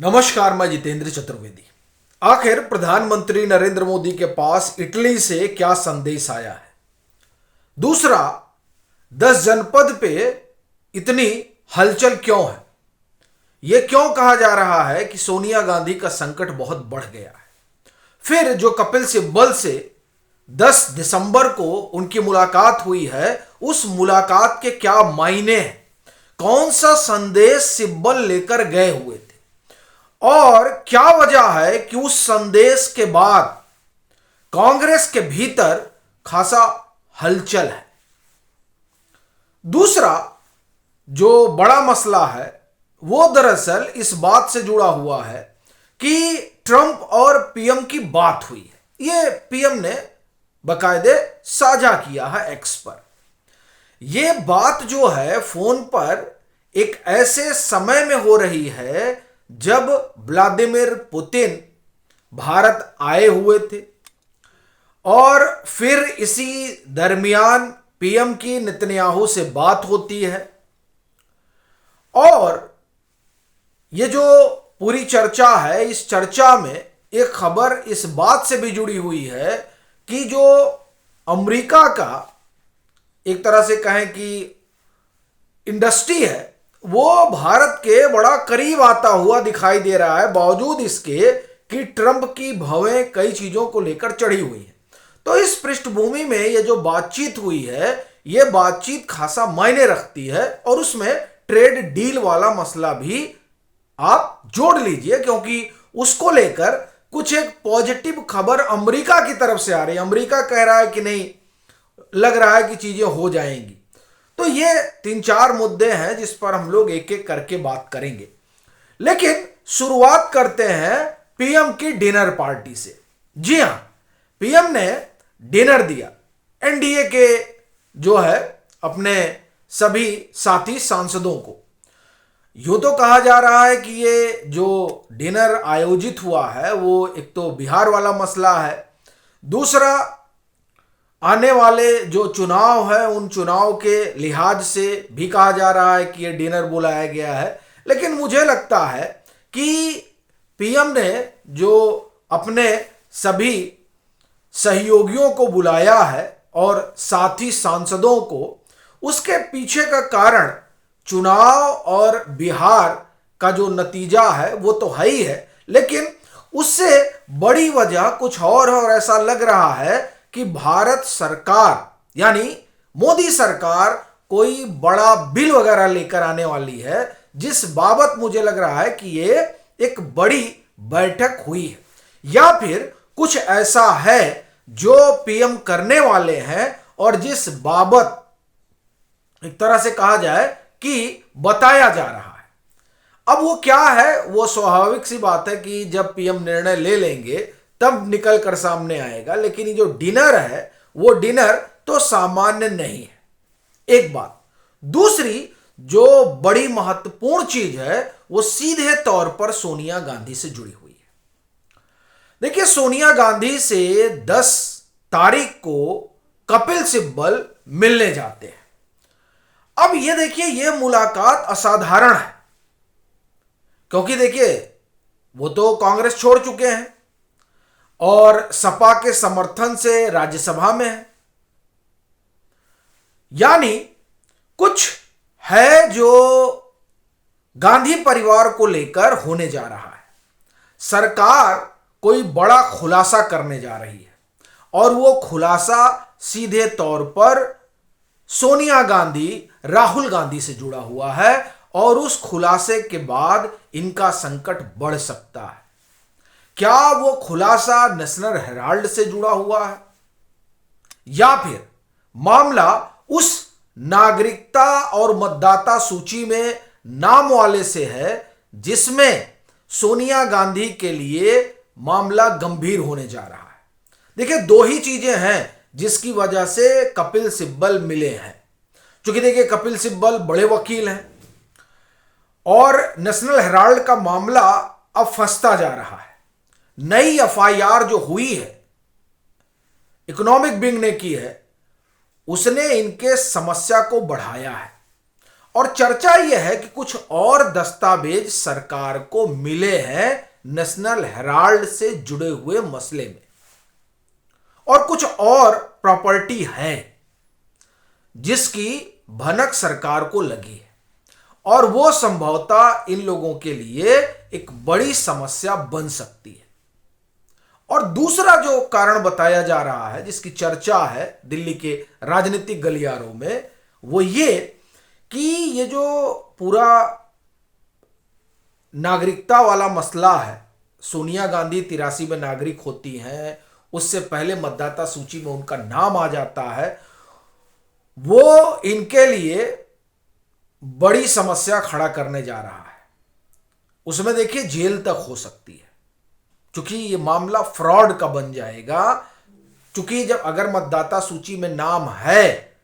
नमस्कार, मैं जितेंद्र चतुर्वेदी। आखिर प्रधानमंत्री नरेंद्र मोदी के पास इटली से क्या संदेश आया है? दूसरा, 10 जनपद पे इतनी हलचल क्यों है? यह क्यों कहा जा रहा है कि सोनिया गांधी का संकट बहुत बढ़ गया है? फिर जो कपिल सिब्बल से 10 दिसंबर को उनकी मुलाकात हुई है, उस मुलाकात के क्या मायने हैं? कौन सा संदेश सिब्बल लेकर गए हुए थे और क्या वजह है कि उस संदेश के बाद कांग्रेस के भीतर खासा हलचल है? दूसरा जो बड़ा मसला है वो दरअसल इस बात से जुड़ा हुआ है कि ट्रंप और पीएम की बात हुई है। ये पीएम ने बकायदे साझा किया है एक्स पर। यह बात जो है फोन पर एक ऐसे समय में हो रही है जब व्लादिमीर पुतिन भारत आए हुए थे और फिर इसी दरमियान पीएम की नेतन्याहू से बात होती है। और ये जो पूरी चर्चा है, इस चर्चा में एक खबर इस बात से भी जुड़ी हुई है कि जो अमेरिका का एक तरह से कहें कि इंडस्ट्री है, वो भारत के बड़ा करीब आता हुआ दिखाई दे रहा है, बावजूद इसके कि ट्रंप की भवें कई चीजों को लेकर चढ़ी हुई है। तो इस पृष्ठभूमि में ये जो बातचीत हुई है, ये बातचीत खासा मायने रखती है और उसमें ट्रेड डील वाला मसला भी आप जोड़ लीजिए, क्योंकि उसको लेकर कुछ एक पॉजिटिव खबर अमेरिका की तरफ से आ रही है। अमेरिका कह रहा है कि नहीं, लग रहा है कि चीजें हो जाएंगी। तो ये 3-4 मुद्दे हैं जिस पर हम लोग एक एक करके बात करेंगे, लेकिन शुरुआत करते हैं पीएम की डिनर पार्टी से। जी हां, पीएम ने डिनर दिया एनडीए के जो है अपने सभी साथी सांसदों को। यूं तो कहा जा रहा है कि ये जो डिनर आयोजित हुआ है वो एक तो बिहार वाला मसला है, दूसरा आने वाले जो चुनाव है उन चुनाव के लिहाज से भी कहा जा रहा है कि ये डिनर बुलाया गया है। लेकिन मुझे लगता है कि पीएम ने जो अपने सभी सहयोगियों को बुलाया है और साथी सांसदों को, उसके पीछे का कारण चुनाव और बिहार का जो नतीजा है वो तो है ही है, लेकिन उससे बड़ी वजह कुछ और ऐसा लग रहा है कि भारत सरकार यानी मोदी सरकार कोई बड़ा बिल वगैरह लेकर आने वाली है, जिस बाबत मुझे लग रहा है कि ये एक बड़ी बैठक हुई है, या फिर कुछ ऐसा है जो पीएम करने वाले हैं और जिस बाबत एक तरह से कहा जाए कि बताया जा रहा है। अब वो क्या है, वो स्वाभाविक सी बात है कि जब पीएम निर्णय ले लेंगे तब निकल कर सामने आएगा, लेकिन ये जो डिनर है वो डिनर तो सामान्य नहीं है, एक बात। दूसरी जो बड़ी महत्वपूर्ण चीज है वो सीधे तौर पर सोनिया गांधी से जुड़ी हुई है। देखिए, सोनिया गांधी से 10 तारीख को कपिल सिब्बल मिलने जाते हैं। अब ये देखिए, ये मुलाकात असाधारण है, क्योंकि देखिए वो तो कांग्रेस छोड़ चुके हैं और सपा के समर्थन से राज्यसभा में है, यानी कुछ है जो गांधी परिवार को लेकर होने जा रहा है। सरकार कोई बड़ा खुलासा करने जा रही है और वो खुलासा सीधे तौर पर सोनिया गांधी, राहुल गांधी से जुड़ा हुआ है और उस खुलासे के बाद इनका संकट बढ़ सकता है। क्या वो खुलासा नेशनल हेराल्ड से जुड़ा हुआ है या फिर मामला उस नागरिकता और मतदाता सूची में नाम वाले से है जिसमें सोनिया गांधी के लिए मामला गंभीर होने जा रहा है? देखिए, 2 ही चीजें हैं जिसकी वजह से कपिल सिब्बल मिले हैं। क्योंकि देखिए, कपिल सिब्बल बड़े वकील हैं और नेशनल हेराल्ड का मामला अब फंसता जा रहा है। नई एफआईआर जो हुई है, इकोनॉमिक विंग ने की है, उसने इनके समस्या को बढ़ाया है और चर्चा यह है कि कुछ और दस्तावेज सरकार को मिले हैं नेशनल हेराल्ड से जुड़े हुए मसले में, और कुछ और प्रॉपर्टी है जिसकी भनक सरकार को लगी है, और वो संभवतः इन लोगों के लिए एक बड़ी समस्या बन सकती है। और दूसरा जो कारण बताया जा रहा है, जिसकी चर्चा है दिल्ली के राजनीतिक गलियारों में, वो ये कि ये जो पूरा नागरिकता वाला मसला है, सोनिया गांधी 83 में नागरिक होती हैं, उससे पहले मतदाता सूची में उनका नाम आ जाता है, वो इनके लिए बड़ी समस्या खड़ा करने जा रहा है। उसमें देखिए जेल तक हो सकती है, क्योंकि ये मामला फ्रॉड का बन जाएगा। क्योंकि जब अगर मतदाता सूची में नाम है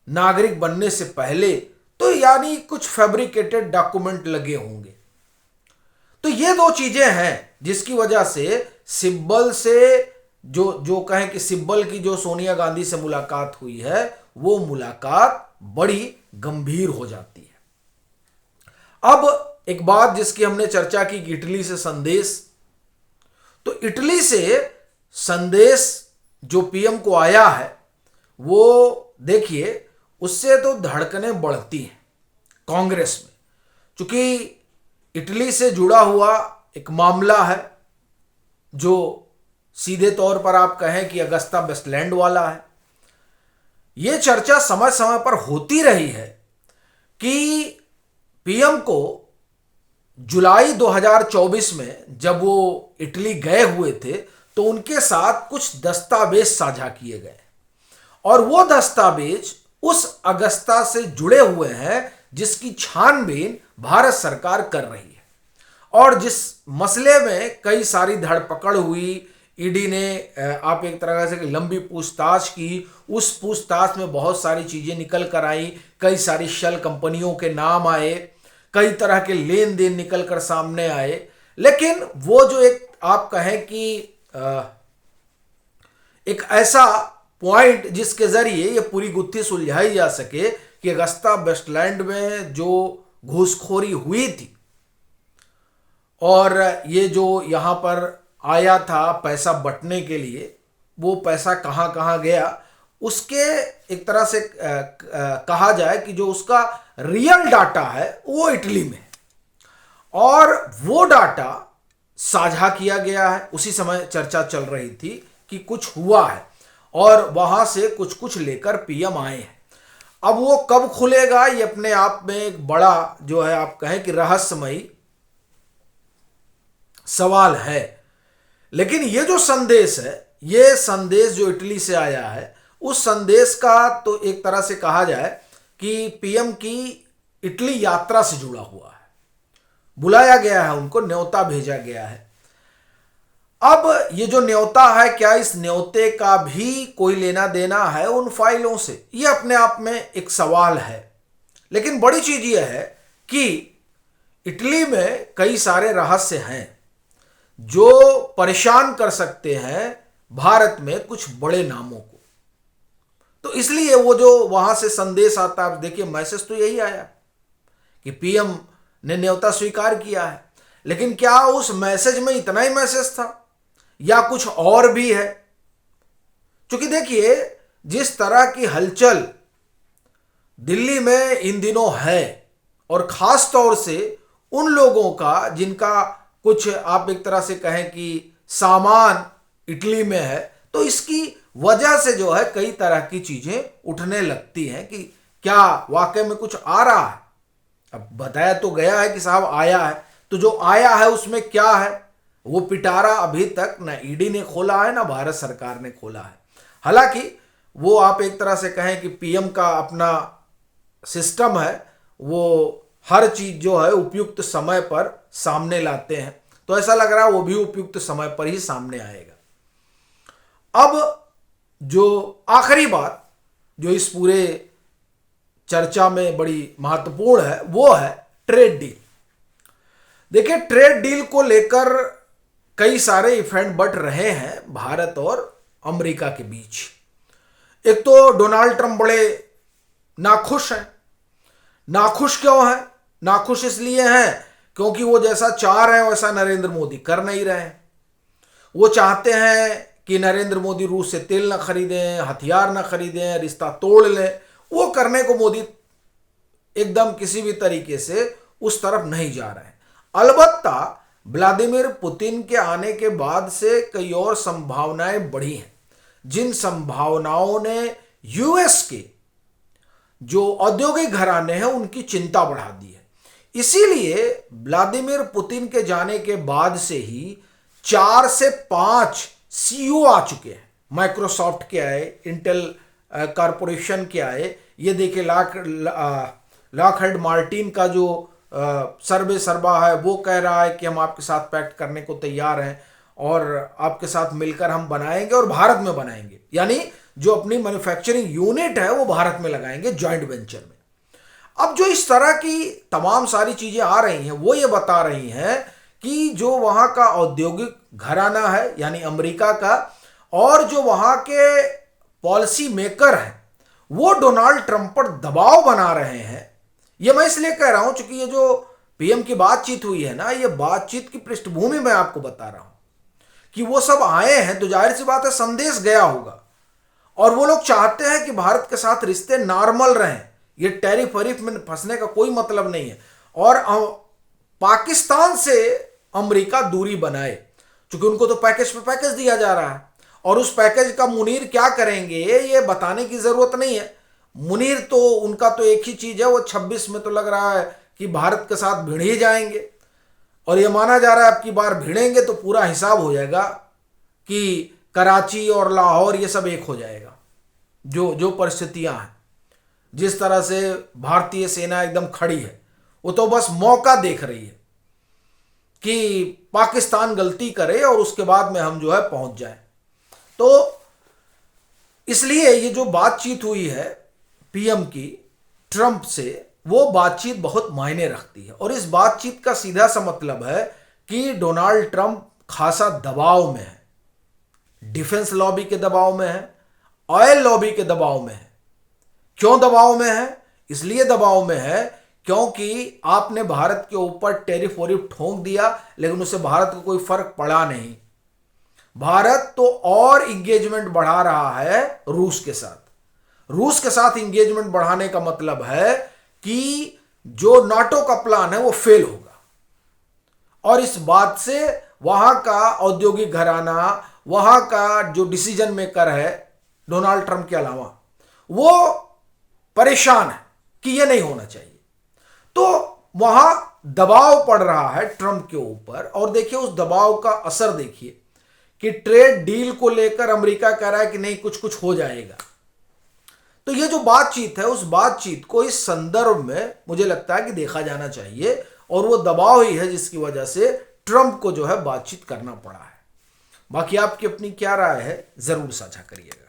नागरिक बनने से पहले, तो यानी कुछ फैब्रिकेटेड डॉक्यूमेंट लगे होंगे। तो ये दो चीजें हैं जिसकी वजह से सिब्बल से जो कहें कि सिब्बल की जो सोनिया गांधी से मुलाकात हुई है, वो मुलाकात बड़ी गंभीर हो जाती है। अब एक बात जिसकी हमने चर्चा की कि इटली से संदेश, तो इटली से संदेश जो पीएम को आया है, वो देखिए उससे तो धड़कनें बढ़ती हैं कांग्रेस में, क्योंकि इटली से जुड़ा हुआ एक मामला है जो सीधे तौर पर आप कहें कि अगस्ता वेस्टलैंड वाला है। यह चर्चा समय समय पर होती रही है कि पीएम को जुलाई 2024 में जब वो इटली गए हुए थे, तो उनके साथ कुछ दस्तावेज साझा किए गए, और वो दस्तावेज उस अगस्ता से जुड़े हुए हैं जिसकी छानबीन भारत सरकार कर रही है, और जिस मसले में कई सारी धरपकड़ हुई, ईडी ने आप एक तरह से लंबी पूछताछ की, उस पूछताछ में बहुत सारी चीजें निकल कर आई, कई सारी शेल कंपनियों के नाम आए, कई तरह के लेन देन निकल कर सामने आए। लेकिन वो जो एक आप कहें कि एक ऐसा पॉइंट जिसके जरिए ये पूरी गुत्थी सुलझाई जा सके कि अगस्ता वेस्टलैंड में जो घूसखोरी हुई थी और ये जो यहां पर आया था पैसा बंटने के लिए, वो पैसा कहां कहां गया, उसके एक तरह से कहा जाए कि जो उसका रियल डाटा है वो इटली में है, और वो डाटा साझा किया गया है। उसी समय चर्चा चल रही थी कि कुछ हुआ है और वहां से कुछ कुछ लेकर पीएम आए हैं। अब वो कब खुलेगा, ये अपने आप में एक बड़ा जो है आप कहें कि रहस्यमयी सवाल है। लेकिन ये जो संदेश है, ये संदेश जो इटली से आया है, उस संदेश का तो एक तरह से कहा जाए कि पीएम की इटली यात्रा से जुड़ा हुआ है, बुलाया गया है उनको, न्योता भेजा गया है। अब ये जो न्योता है, क्या इस न्योते का भी कोई लेना देना है उन फाइलों से, ये अपने आप में एक सवाल है। लेकिन बड़ी चीज ये है कि इटली में कई सारे रहस्य हैं जो परेशान कर सकते हैं भारत में कुछ बड़े नामों को। तो इसलिए वो जो वहां से संदेश आता है, देखिए मैसेज तो यही आया कि पीएम ने न्योता स्वीकार किया है, लेकिन क्या उस मैसेज में इतना ही मैसेज था या कुछ और भी है? क्योंकि देखिए जिस तरह की हलचल दिल्ली में इन दिनों है, और खास तौर से उन लोगों का जिनका कुछ आप एक तरह से कहें कि सामान इटली में है, तो इसकी वजह से जो है कई तरह की चीजें उठने लगती हैं कि क्या वाकई में कुछ आ रहा है। अब बताया तो गया है कि साहब आया है, तो जो आया है उसमें क्या है, वो पिटारा अभी तक ना ईडी ने खोला है ना भारत सरकार ने खोला है। हालांकि वो आप एक तरह से कहें कि पीएम का अपना सिस्टम है, वो हर चीज जो है उपयुक्त समय पर सामने लाते हैं, तो ऐसा लग रहा है वो भी उपयुक्त समय पर ही सामने आएगा। अब जो आखिरी बात जो इस पूरे चर्चा में बड़ी महत्वपूर्ण है, वो है ट्रेड डील। देखिए ट्रेड डील को लेकर कई सारे इवेंट बढ़ रहे हैं भारत और अमेरिका के बीच। एक तो डोनाल्ड ट्रंप बड़े नाखुश हैं, नाखुश क्यों है? नाखुश इसलिए हैं क्योंकि वो जैसा चाह रहे हैं वैसा नरेंद्र मोदी कर नहीं रहे हैं। वो चाहते हैं कि नरेंद्र मोदी रूस से तेल ना खरीदें, हथियार ना खरीदें, रिश्ता तोड़ लें। वो करने को मोदी एकदम किसी भी तरीके से उस तरफ नहीं जा रहे हैं। अलबत्ता व्लादिमीर पुतिन के आने के बाद से कई और संभावनाएं बढ़ी हैं, जिन संभावनाओं ने यूएस के जो औद्योगिक घराने हैं उनकी चिंता बढ़ा दी है। इसीलिए व्लादिमीर पुतिन के जाने के बाद से ही 4 से 5 सीईओ आ चुके हैं। माइक्रोसॉफ्ट के आए, इंटेल कॉरपोरेशन के आए, ये देखिए लॉकहीड मार्टिन का जो सर्वे सर्वा है वो कह रहा है कि हम आपके साथ पैक्ट करने को तैयार हैं और आपके साथ मिलकर हम बनाएंगे और भारत में बनाएंगे, यानी जो अपनी मैन्युफैक्चरिंग यूनिट है वो भारत में लगाएंगे जॉइंट वेंचर में। अब जो इस तरह की तमाम सारी चीजें आ रही हैं वो ये बता रही हैं कि जो वहां का औद्योगिक घराना है यानी अमेरिका का, और जो वहां के पॉलिसी मेकर हैं वो डोनाल्ड ट्रंप पर दबाव बना रहे हैं। ये मैं इसलिए कह रहा हूं क्योंकि ये जो पीएम की बातचीत हुई है ना, ये बातचीत की पृष्ठभूमि में आपको बता रहा हूं कि वो सब आए हैं तो जाहिर सी बात है संदेश गया होगा, और वो लोग चाहते हैं कि भारत के साथ रिश्ते नॉर्मल रहें। ये टैरिफ वैरिफ में फंसने का कोई मतलब नहीं है, और पाकिस्तान से अमेरिका दूरी बनाए, क्योंकि उनको तो पैकेज पे पैकेज दिया जा रहा है, और उस पैकेज का मुनीर क्या करेंगे ये बताने की जरूरत नहीं है। मुनीर तो उनका तो एक ही चीज है, वो 26 में तो लग रहा है कि भारत के साथ भिड़ ही जाएंगे, और ये माना जा रहा है अब की बार भिड़ेंगे तो पूरा हिसाब हो जाएगा कि कराची और लाहौर ये सब एक हो जाएगा। जो परिस्थितियां हैं, जिस तरह से भारतीय सेना एकदम खड़ी है, वो तो बस मौका देख रही है कि पाकिस्तान गलती करे और उसके बाद में हम जो है पहुंच जाए। तो इसलिए ये जो बातचीत हुई है पीएम की ट्रंप से, वो बातचीत बहुत मायने रखती है, और इस बातचीत का सीधा सा मतलब है कि डोनाल्ड ट्रंप खासा दबाव में है। डिफेंस लॉबी के दबाव में है, ऑयल लॉबी के दबाव में है। क्यों दबाव में है? इसलिए दबाव में है क्योंकि आपने भारत के ऊपर टैरिफ वैरिफ ठोक दिया, लेकिन उससे भारत को कोई फर्क पड़ा नहीं। भारत तो और इंगेजमेंट बढ़ा रहा है रूस के साथ। रूस के साथ इंगेजमेंट बढ़ाने का मतलब है कि जो नाटो का प्लान है वो फेल होगा, और इस बात से वहां का औद्योगिक घराना, वहां का जो डिसीजन मेकर है डोनाल्ड ट्रंप के अलावा, वो परेशान है कि ये नहीं होना चाहिए। तो वहां दबाव पड़ रहा है ट्रंप के ऊपर, और देखिए उस दबाव का असर देखिए कि ट्रेड डील को लेकर अमेरिका कह रहा है कि नहीं कुछ कुछ हो जाएगा। तो ये जो बातचीत है उस बातचीत को इस संदर्भ में मुझे लगता है कि देखा जाना चाहिए, और वो दबाव ही है जिसकी वजह से ट्रंप को जो है बातचीत करना पड़ा है। बाकी आपकी अपनी क्या राय है जरूर साझा करिएगा।